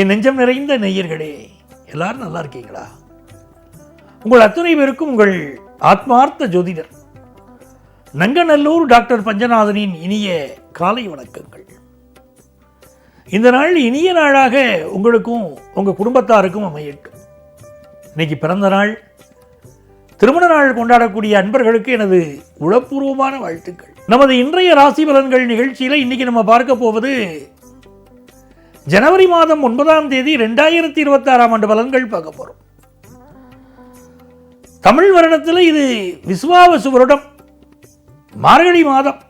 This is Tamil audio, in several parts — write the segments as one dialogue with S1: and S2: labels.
S1: என் நெஞ்சம் நிறைந்த நேயர்களே, எல்லாரும் நல்லா இருக்கீங்களா? உங்கள் அத்தனை பேருக்கும் உங்கள் ஆத்மார்த்த ஜோதிடர் நங்கநல்லூர் டாக்டர் பஞ்சநாதனின் இனிய காலை வணக்கங்கள். இந்த நாள் இனிய நாளாக உங்களுக்கும் உங்கள் குடும்பத்தாருக்கும் அமையட்டும். இன்னைக்கு பிறந்த நாள், திருமண நாள் கொண்டாடக்கூடிய அன்பர்களுக்கு எனது உளப்பூர்வமான வாழ்த்துக்கள். நமது இன்றைய ராசி பலன்கள் நிகழ்ச்சியில் இன்னைக்கு நம்ம பார்க்க போவது ஜனவரி மாதம் 9ஆம் தேதி 2026ஆம் ஆண்டு பலன்கள் பார்க்க போறோம். தமிழ் வருடத்தில் இது விசுவாவசு வருடம், மார்கழி மாதம்,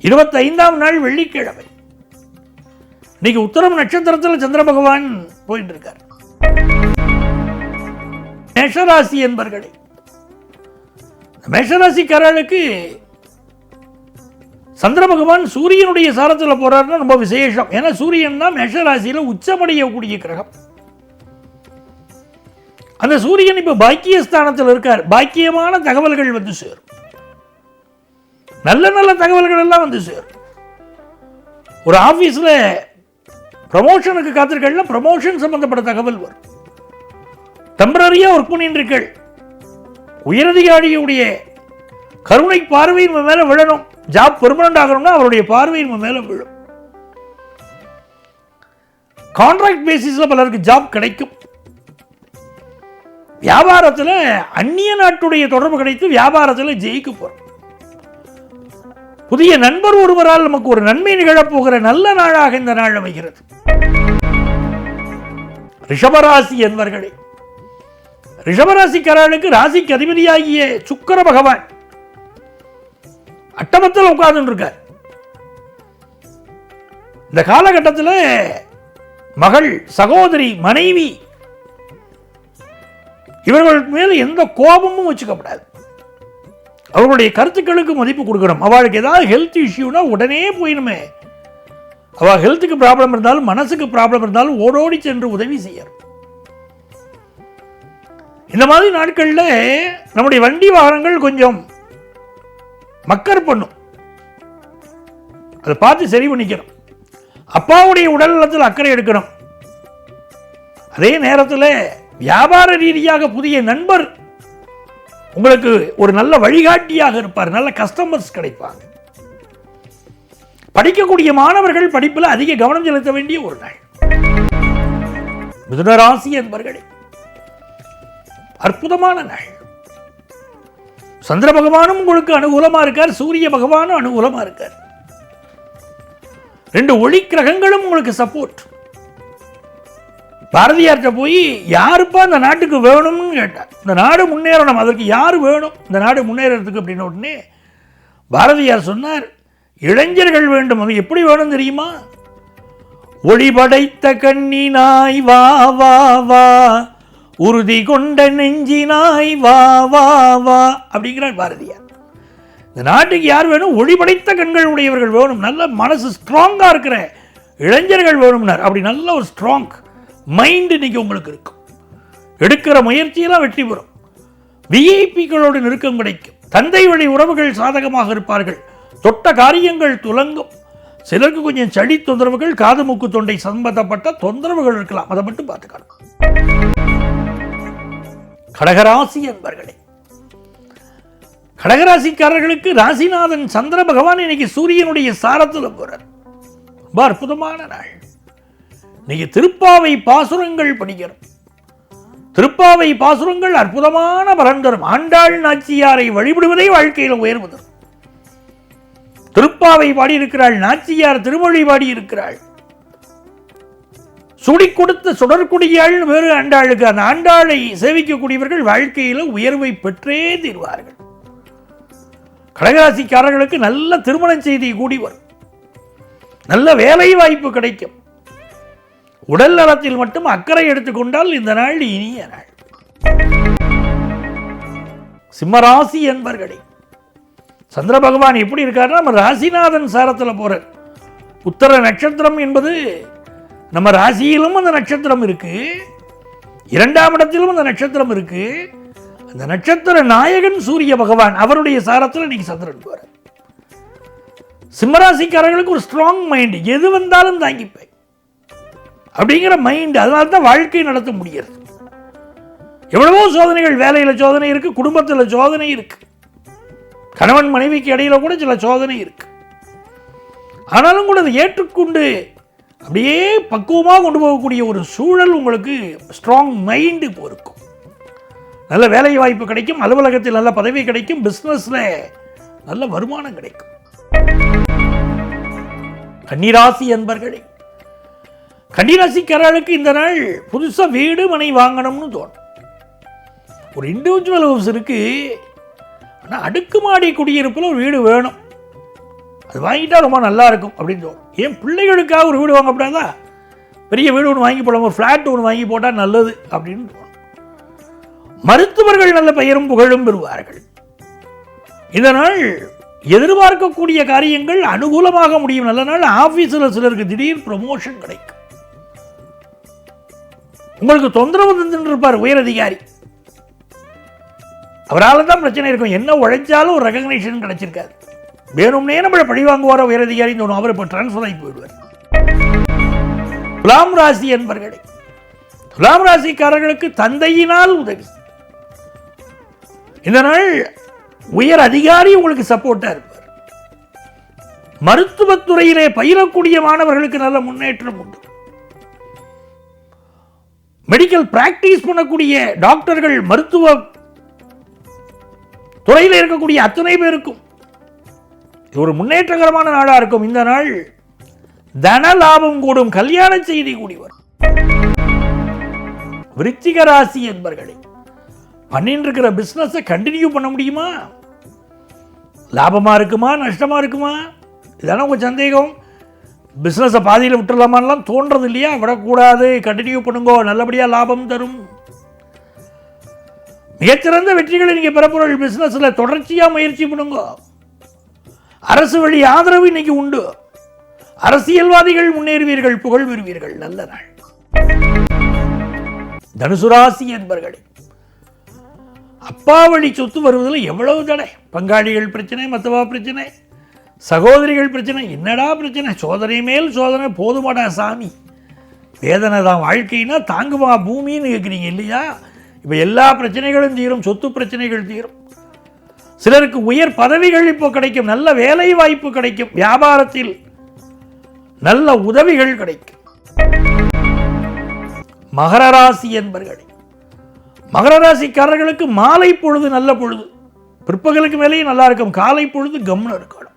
S1: 25ஆம் நாள் வெள்ளிக்கிழமை. இன்னைக்கு உத்தரம் நட்சத்திரத்தில் சந்திர பகவான் போயிட்டு இருக்கார். மேஷராசி என்பர்களே, மேஷராசிக்காரர்களுக்கு சந்திர பகவான் சூரியனுடைய சாரத்தில் போறாருன்னா ரொம்ப விசேஷம். ஏன்னா சூரியன் தான் மேஷராசியில் உச்சமடையக்கூடிய கிரகம். அந்த சூரியன் இப்ப பாக்கியஸ்தானத்தில் இருக்கார். பாக்கியமான தகவல்கள் வந்து சேரும், நல்ல நல்ல தகவல்கள் எல்லாம் வந்து சேரும். ஒரு ஆபீஸ்ல ப்ரமோஷனுக்கு காத்திருக்கல, ப்ரமோஷன் சம்பந்தப்பட்ட தகவல் வரும். டெம்பரரியா ஒர்க் பண்ணிட்டு உயரதிகாரியுடைய கருணை பார்வையின் மேல விழணும். ஜாப் பெர்மனன்ட் ஆகணும்னா அவருடைய பார்வையின் மேல விழும். கான்ட்ராக்ட் பேசிஸ்ல பலருக்கு ஜாப் கிடைக்கும். வியாபாரத்தில் அந்நிய நாட்டுடைய தொடர்பு கிடைத்து வியாபாரத்தில் ஜெயிக்க போறோம். புதிய நண்பர் ஒருவரால் நமக்கு ஒரு நன்மை நிகழப்போகிற நல்ல நாளாக இந்த நாள் அமைகிறது. ரிஷபராசி என்பர்களே, ரிஷபராசிக்காரர்களுக்கு ராசிக்கு அதிபதியாகிய சுக்கிர பகவான் அட்டமத்தில் உட்கார்ந்து இருக்கார். இந்த காலகட்டத்தில் மகள், சகோதரி, மனைவி இவர்களுக்கு மேல் எந்த கோபமும் வச்சுக்கப்படாது. அவர்களுடைய கருத்துக்களுக்கு மதிப்பு கொடுக்கணும். அவளுக்கு ஏதாவது ஹெல்த் இஷ்யூனா உடனே போயிடுமே. அவள் ஹெல்த்துக்கு ப்ராப்ளம் இருந்தாலும் மனசுக்கு ப்ராப்ளம் இருந்தாலும் ஓடோடி சென்று உதவி செய்யணும். இந்த மாதிரி நாட்களில் நம்முடைய வண்டி வாகனங்கள் கொஞ்சம் மக்கர் பண்ணும். அதை பார்த்து சரி பண்ணிக்கணும். அப்பாவுடைய உடல் நலத்தில் அக்கறை எடுக்கணும். அதே நேரத்தில் வியாபார ரீதியாக புதிய நண்பர் உங்களுக்கு ஒரு நல்ல வழிகாட்டியாக இருப்பார். நல்ல கஸ்டமர்ஸ் கிடைப்பாங்க. படிக்கக்கூடிய மாணவர்கள் படிப்பில் அதிக கவனம் செலுத்த வேண்டிய ஒரு நாள். மிதுன ராசி என்பர்களே, அற்புதமான நாள். சந்திர பகவானும் உங்களுக்கு அனுகூலமா இருக்கார், சூரிய பகவானும் அனுகூலமா இருக்கார். ரெண்டு ஒளி கிரகங்களும் உங்களுக்கு சப்போர்ட். பாரதியார்கிட்ட போய் யாருப்பா இந்த நாட்டுக்கு வேணும்னு கேட்டார். இந்த நாடு முன்னேறணும், அதற்கு யார் வேணும் இந்த நாடு முன்னேறதுக்கு அப்படின்னு உடனே பாரதியார் சொன்னார், இளைஞர்கள் வேண்டும். அது எப்படி வேணும் தெரியுமா? ஒளி படைத்த கண்ணினாய் வா வா வா, உறுதி கொண்ட நெஞ்சினாய் வா வா வா அப்படிங்கிறார் பாரதியார். இந்த நாட்டுக்கு யார் வேணும்? ஒளிபடைத்த கண்கள் உடையவர்கள் வேணும். நல்ல மனசு ஸ்ட்ராங்கா இருக்கிற இளைஞர்கள் வேணும்னார். அப்படி நல்ல ஒரு ஸ்ட்ராங் மைண்ட் இன்னைக்கு உங்களுக்கு இருக்கும். எடுக்கிற முயற்சியெல்லாம் வெற்றி பெறும். விஐபிகளோடு நெருக்கம் கிடைக்கும். தந்தை வழி உறவுகள் சாதகமாக இருப்பார்கள். தொட்ட காரியங்கள் துலங்கும். சிலருக்கு கொஞ்சம் சளி தொந்தரவுகள், காது மூக்கு தொண்டை சம்பந்தப்பட்ட தொந்தரவுகள் இருக்கலாம். அதை மட்டும் பார்த்துக்கலாம். கடகராசி என்பர்களே, கடகராசிக்காரர்களுக்கு ராசிநாதன் சந்திர பகவான் இன்னைக்கு சூரியனுடைய சாரத்தில் போறார். ரொம்ப அற்புதமான நாள். இன்னைக்கு திருப்பாவை பாசுரங்கள் படிக்கிறோம். திருப்பாவை பாசுரங்கள் அற்புதமான பலன் தரும். ஆண்டாள் நாச்சியாரை வழிபடுவதை வாழ்க்கையில் உயர்வு. திருப்பாவை பாடியிருக்கிறாள், நாச்சியார் திருமொழி பாடியிருக்கிறாள். சுடி கொடுத்த சுடற்குடியாள் வேறு ஆண்டாளுக்கு. அந்த ஆண்டாளை சேவிக்கக்கூடியவர்கள் வாழ்க்கையில் உயர்வை பெற்றே தீர்வார்கள். கடகராசிக்காரர்களுக்கு நல்ல திருமண செய்தி கூடி வரும். நல்ல வேலை வாய்ப்பு கிடைக்கும். உடல் நலத்தில் மட்டும் அக்கறை எடுத்துக்கொண்டால் இந்த நாள் இனிய நாள். சிம்மராசி என்பர்களே, சந்திர பகவான் எப்படி இருக்காருன்னா நம்ம ராசிநாதன் சாரத்தில் போறார். உத்தர நட்சத்திரம் என்பது நம்ம ராசியிலும் அந்த நட்சத்திரம் இருக்கு, 2ஆம் இடத்திலும் அந்த நட்சத்திரம் இருக்கு. அந்த நட்சத்திர நாயகன் சூரிய பகவான், அவருடைய சாரத்தில் இன்னைக்கு சந்திரன் போறார். சிம்மராசிக்காரர்களுக்கு ஒரு ஸ்ட்ராங் மைண்ட், எது வந்தாலும் தாங்கிப்பேன். அப்படிங்கிற மைண்ட். அதனால தான் வாழ்க்கை நடத்த முடியாது. எவ்வளவோ சோதனைகள், வேலையில் சோதனை இருக்கு, குடும்பத்தில் சோதனை இருக்கு, கணவன் மனைவிக்கு இடையில கூட சில சோதனை இருக்கு. ஆனாலும் கூட அதை ஏற்றுக்கொண்டு அப்படியே பக்குவமாக கொண்டு போகக்கூடிய ஒரு சூழல் உங்களுக்கு ஸ்ட்ராங் மைண்டு இப்போ இருக்கும். நல்ல வேலை வாய்ப்பு கிடைக்கும், அலுவலகத்தில் நல்ல பதவி கிடைக்கும், பிஸ்னஸில் நல்ல வருமானம் கிடைக்கும். கன்னிராசி என்பர்களே, கன்னிராசிக்காரர்களுக்கு இந்த நாள் புதுசாக வீடு மனை வாங்கணும்னு தோணும். ஒரு இண்டிவிஜுவல் ஹவுஸ் இருக்கு, ஆனால் அடுக்குமாடி குடியிருப்பில் ஒரு வீடு வேணும், அது வாங்கிட்டா ரொம்ப நல்லா இருக்கும் அப்படின்னு தோணும். ஏன் பிள்ளைகளுக்காக ஒரு வீடு வாங்கப்படாதா? பெரிய வீடு ஒன்று வாங்கி போடலாம், ஒரு ஃப்ளாட் ஒன்று வாங்கி போட்டால் நல்லது அப்படின்னு தோணும். மருத்துவர்கள் நல்ல பெயரும் புகழும் பெறுவார்கள். இந்த நாள் எதிர்பார்க்கக்கூடிய காரியங்கள் அனுகூலமாக முடியும். நல்ல நாள். ஆஃபீஸில் சிலருக்கு திடீர் ப்ரமோஷன் கிடைக்கும். உங்களுக்கு தொந்தரவு தந்துருப்பார் உயர் அதிகாரி, அவரால் தான் பிரச்சனை இருக்கும். என்ன உழைச்சாலும் ஒரு ரெகக்னேஷன் கிடைச்சிருக்காது. வேணும்னே நம்மளை பழி வாங்குவார உயர் அதிகாரி தோணும். அவர் இப்போ டிரான்ஸ்ஃபர் ஆகி போயிடுவார். துலாம் ராசி என்பர்களே, துலாம் ராசிக்காரர்களுக்கு தந்தையினால் உதவி. இந்த நாள் உயர் அதிகாரி உங்களுக்கு சப்போர்ட்டா இருப்பார். மருத்துவத்துறையிலே பயிலக்கூடிய மாணவர்களுக்கு நல்ல முன்னேற்றம் உண்டு. மெடிக்கல் பிராக்டிஸ் பண்ணக்கூடிய டாக்டர்கள், மருத்துவ துறையில் இருக்கக்கூடிய அத்தனை பேருக்கும் இது ஒரு முன்னேற்றகரமான நாளாக இருக்கும். இந்த நாள் தன லாபம் கூடும், கல்யாண செய்தி கூடி வரும். விருச்சிக ராசி என்பர்களே, பண்ணிட்டு இருக்கிற பிசினஸை கண்டினியூ பண்ண முடியுமா? லாபமா இருக்குமா, நஷ்டமா இருக்குமா? இதான உங்க சந்தேகம். பிசினஸை பாதியில் விட்டுலாமான்லாம் தோன்றது இல்லையா? விடக்கூடாது, கண்டினியூ பண்ணுங்க, நல்லபடியா லாபம் தரும். மிகச்சிறந்த வெற்றிகளை நீங்க பெறப்போற பிசினஸ்ல தொடர்ச்சியா முயற்சி பண்ணுங்க. அரசு வழி ஆதரவு இன்னைக்கு உண்டு. அரசியல்வாதிகள் முன்னேறுவீர்கள், புகழ் பெறுவீர்கள். நல்ல நாள். தனுசு ராசி என்பர்களே, அப்பா வழி சொத்து வருவதில் எவ்வளவு தடை. பங்காளிகள் பிரச்சனை, மத்தவா பிரச்சனை, சகோதரிகள் பிரச்சனை, என்னடா பிரச்சனை, சோதனை மேல் சோதனை, போதுமாடா சாமி, வேதனை தான் வாழ்க்கைனா தாங்குமா பூமின்னு கேட்குறீங்க இல்லையா? இப்போ எல்லா பிரச்சனைகளும் தீரும், சொத்து பிரச்சனைகள் தீரும். சிலருக்கு உயர் பதவிகள் இப்போ கிடைக்கும், நல்ல வேலை வாய்ப்பு கிடைக்கும், வியாபாரத்தில் நல்ல உதவிகள் கிடைக்கும். மகர ராசி என்பர்களே, மகர ராசிக்காரர்களுக்கு மாலை பொழுது நல்ல பொழுது, பிற்பகலுக்கு மேலேயும் நல்லா இருக்கும், காலை பொழுது கம்னு இருக்கணும்.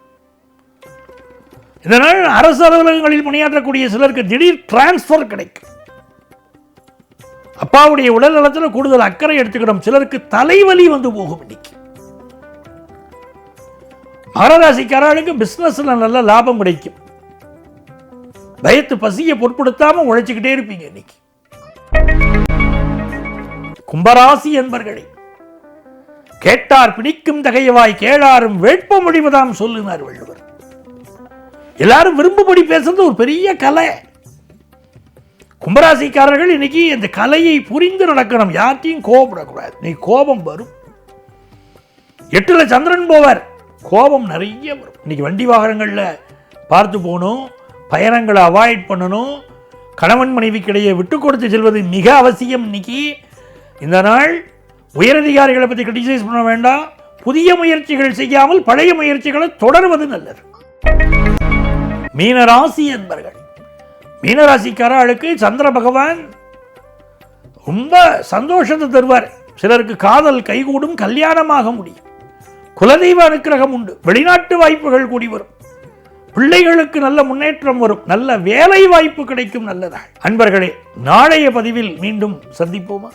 S1: இதனால் அரசு அலுவலகங்களில் பணியாற்றக்கூடிய சிலருக்கு திடீர் டிரான்ஸ்பர் கிடைக்கும். அப்பாவுடைய உடல் நலத்தில் கூடுதல் அக்கறை எடுத்துக்கணும். சிலருக்கு தலைவலி வந்து போகும். இன்னைக்கு மகர ராசிக்காரர்களுக்கு பிசினஸ்ல நல்ல லாபம் கிடைக்கும். பயத்து பசியை பொருட்படுத்தாம உழைச்சுக்கிட்டே இருப்பீங்க இன்னைக்கு. கும்பராசி என்பர்களே, கேட்டார் பிடிக்கும் தகையவாய் கேளாரும் வேட்ப முடிவதாம் சொல்லுனார் வள்ளுவர். எல்லாரும் விரும்பும்படி பேசுறது ஒரு பெரிய கலை. கும்பராசிக்காரர்கள் இன்னைக்கு இந்த கலையை புரிந்து நடக்கணும். யார்ட்டையும் கோபப்படக்கூடாது. நீ கோபம் வரும். 8ல சந்திரன் போவார், கோபம் நிறைய வரும். இன்னைக்கு வண்டி வாகனங்களில் பார்த்து போகணும், பயணங்களை அவாய்ட் பண்ணணும், கணவன் மனைவிக்கிடையே விட்டு கொடுத்து செல்வது மிக அவசியம். இன்னைக்கு இந்த நாள் உயரதிகாரிகளை பற்றி கிரிட்டிசைஸ் பண்ண வேண்டாம். புதிய முயற்சிகள் செய்யாமல் பழைய முயற்சிகளை தொடர்வது நல்லது. மீனராசி என்பர்கள், மீனராசிக்காரர்களுக்கு சந்திர பகவான் ரொம்ப சந்தோஷத்தை தருவார். சிலருக்கு காதல் கைகூடும், கல்யாணமாக முடியும், குலதெய்வ அனுக்கிரகம் உண்டு, வெளிநாட்டு வாய்ப்புகள் கூடி வரும், பிள்ளைகளுக்கு நல்ல முன்னேற்றம் வரும், நல்ல வேலை வாய்ப்பு கிடைக்கும். நல்லதா அன்பர்களே, நாளைய பதிவில் மீண்டும் சந்திப்போமா?